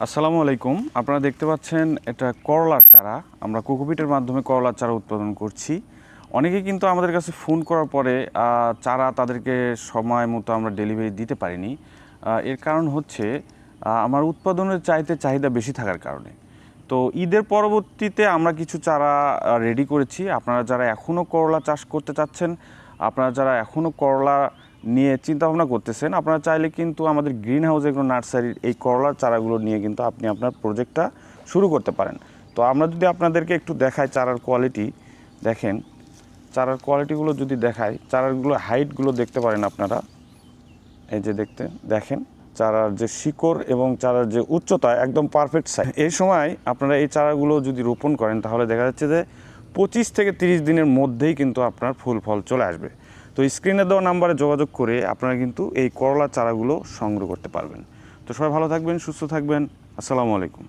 আসসালামু আলাইকুম। আপনারা দেখতে পাচ্ছেন এটা করলার চারা। আমরা কোকোপিটের মাধ্যমে করলার চারা উৎপাদন করছি। অনেকেই কিন্তু আমাদের কাছে ফোন করার পরে চারা তাদেরকে সময় মতো আমরা ডেলিভারি দিতে পারিনি। এর কারণ হচ্ছে আমার উৎপাদনের চাহিদা বেশি থাকার কারণে। তো ঈদের পরবর্তীতে আমরা কিছু চারা রেডি করেছি। আপনারা যারা এখনও করলা চাষ করতে চাচ্ছেন, আপনারা যারা এখনও করলা নিয়ে চিন্তাভাবনা করতেছেন, আপনারা চাইলে কিন্তু আমাদের গ্রিন হাউস এগ্রো নার্সারির এই করলার চারাগুলো নিয়ে কিন্তু আপনি আপনার প্রজেক্টটা শুরু করতে পারেন। তো আমরা যদি আপনাদেরকে একটু দেখাই চারার কোয়ালিটি, দেখেন চারার কোয়ালিটিগুলো যদি দেখাই, চারাগুলো হাইটগুলো দেখতে পারেন আপনারা। এই যে দেখেন চারার যে শিকড় এবং চারার যে উচ্চতা একদম পারফেক্ট সাইজ। এই সময় আপনারা এই চারাগুলো যদি রোপণ করেন তাহলে দেখা যাচ্ছে যে 25 থেকে 30 দিনের মধ্যেই কিন্তু আপনার ফুল ফল চলে আসবে। তো স্ক্রিনে দেওয়া নাম্বারে যোগাযোগ করে আপনারা কিন্তু এই করলা চারাগুলো সংগ্রহ করতে পারবেন। তো সবাই ভালো থাকবেন, সুস্থ থাকবেন। আসসালামু আলাইকুম।